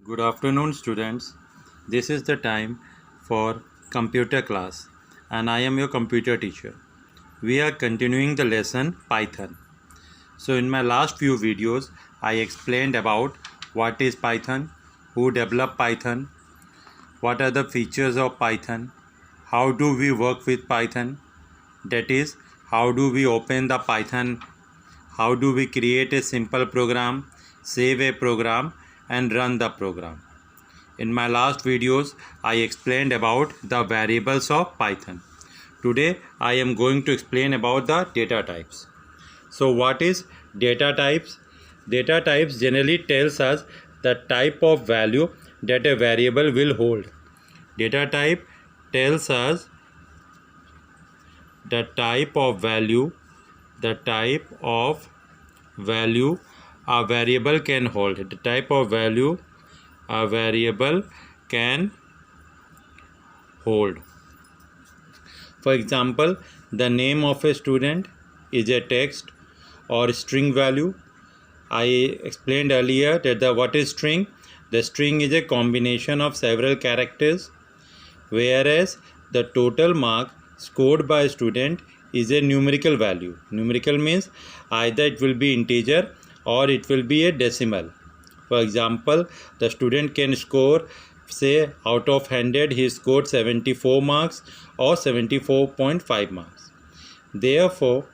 Good afternoon, students. This is the time for computer class, and I am your computer teacher. We are continuing the lesson Python. So in my last few videos, I explained about what is Python, who developed Python, what are the features of Python, how do we work with Python, that is, how do we open the Python, how do we create a simple program, save a program, and run the program. In my last videos, I explained about the variables of Python. Today, I am going to explain about the data types. So what is data types? Data types generally tells us the type of value that a variable will hold. Data type tells us the type of value a variable can hold. The type of value a variable can hold. For example, the name of a student is a text or string value. I explained earlier that what is string? The string is a combination of several characters, whereas the total mark scored by a student is a numerical value. Numerical means either it will be integer or it will be a decimal. For example, the student can score, say, out of 100 he scored 74 marks or 74.5 marks. Therefore,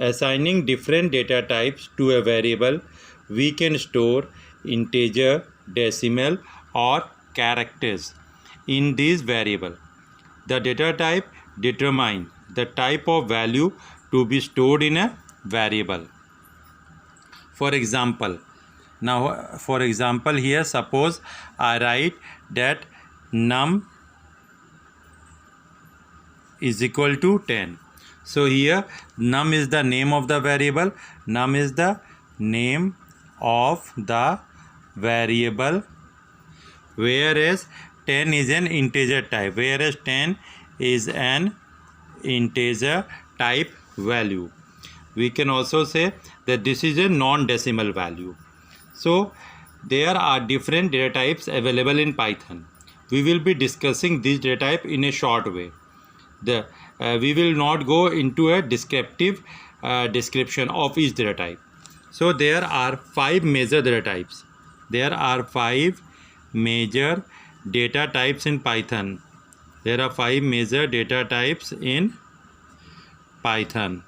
assigning different data types to a variable, we can store integer, decimal or characters in this variable. The data type determines the type of value to be stored in a variable. For example, here suppose I write that num is equal to 10. So here num is the name of the variable. Num is the name of the variable, whereas 10 is an integer type. Whereas 10 is an integer type value. We can also say that this is a non-decimal value. So there are different data types available in Python. We will be discussing this data type in a short way. We will not go into a descriptive description of each data type. So there are 5 major data types. There are 5 major data types in Python. There are 5 major data types in Python.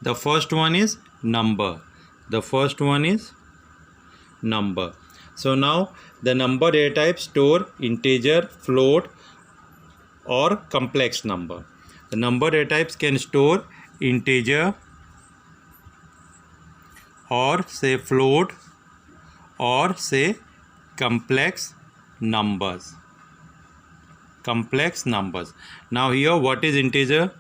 The first one is number. So now the number data type store integer, float or complex number. The number data types can store integer or say float or say complex numbers. Now here, what is integer?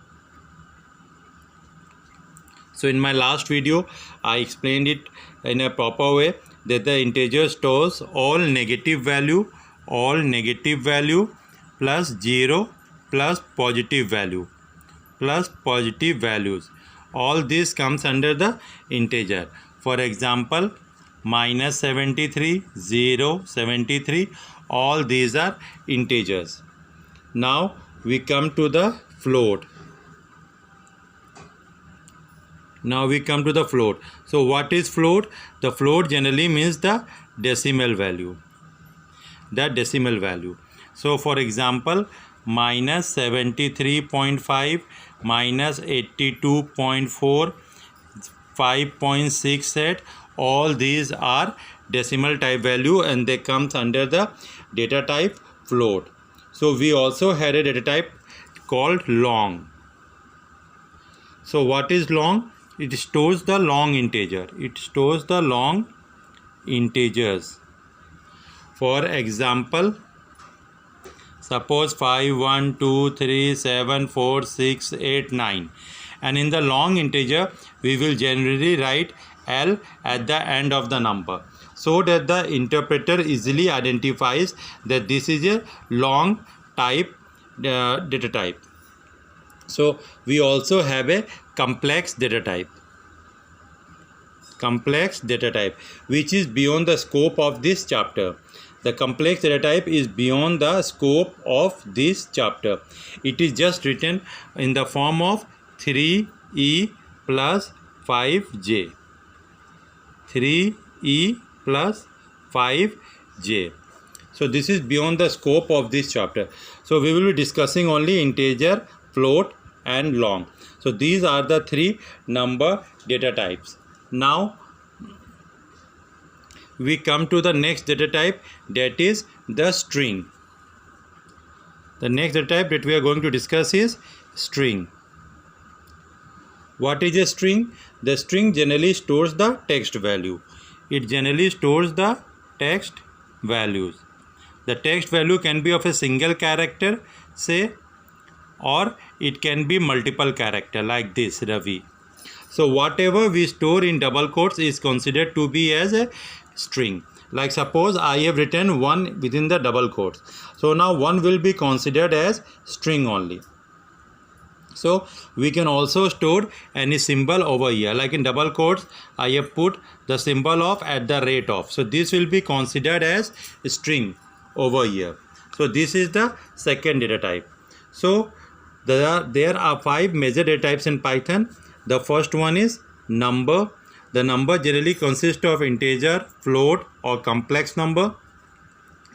So in my last video, I explained it in a proper way that the integer stores all negative value plus 0 plus positive values. All this comes under the integer. For example, minus 73, 0, 73, all these are integers. Now we come to the float. So what is float? The float generally means the decimal value. So for example, minus 73.5, minus 82.4, 5.68, all these are decimal type value and they comes under the data type float. So we also had a data type called long. So what is long? It stores the long integer. Integers. For example, suppose 5, 1, 2, 3, 7, 4, 6, 8, 9. And in the long integer, we will generally write L at the end of the number, so that the interpreter easily identifies that this is a long type data type. So we also have a complex data type. complex data type, which is beyond the scope of this chapter. The complex data type is beyond the scope of this chapter. It is just written in the form of 3e plus 5j. 3e plus 5j. So this is beyond the scope of this chapter. So we will be discussing only integer, float and long. So these are the three number data types. Now we come to the next data type, that is the string. The next data type that we are going to discuss is string. What is a string? The string generally stores the text value. It generally stores the text values. The text value can be of a single character, say, or it can be multiple character like this, Ravi. So whatever we store in double quotes is considered to be as a string. Like suppose I have written 1 within the double quotes. So now 1 will be considered as string only. So we can also store any symbol over here. Like in double quotes, I have put the symbol of @ of. So this will be considered as string over here. So this is the second data type. So there are 5 major data types in Python. The first one is number. The number generally consists of integer, float or complex number.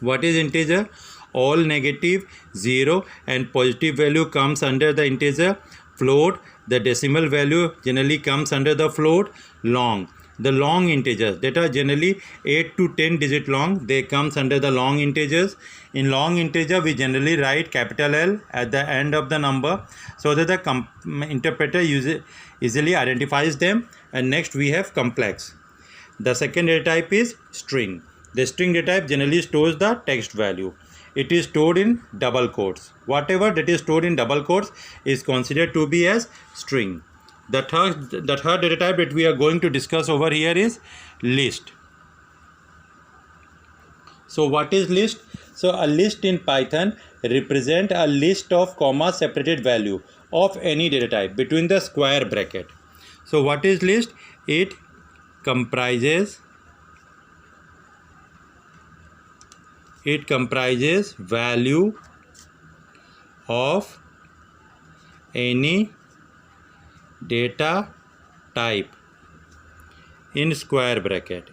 What is integer? All negative, 0 and positive value comes under the integer. Float, the decimal value generally comes under the float. Long, the long integers that are generally 8 to 10 digit long, they comes under the long integers. In long integer we generally write capital L at the end of the number so that the interpreter easily identifies them. And next we have complex. The second data type is string. The string data type generally stores the text value. It is stored in double quotes. Whatever that is stored in double quotes is considered to be as string. The third data type that we are going to discuss over here is list. So what is list? So a list in Python represent a list of comma separated value of any data type between the square bracket. So what is list? It comprises value of any data type in square bracket.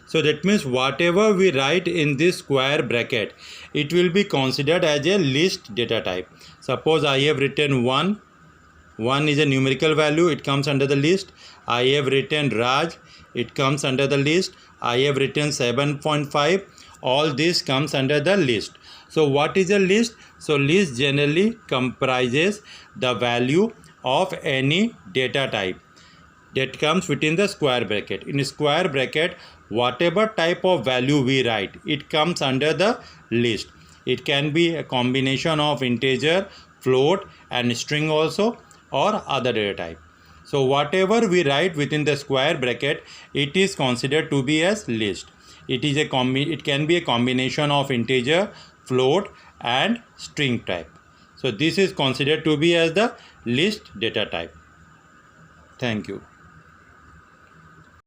So that means whatever we write in this square bracket, it will be considered as a list data type. Suppose I have written 1. 1 is a numerical value, it comes under the list. I have written Raj, it comes under the list. I have written 7.5, all this comes under the list. So what is a list? So list generally comprises the value of any data type that comes within the square bracket. In square bracket, whatever type of value we write, it comes under the list. It can be a combination of integer, float and string also, or other data type. So whatever we write within the square bracket, it is considered to be as list. It can be a combination of integer, float and string type. So this is considered to be as the list data type. Thank you.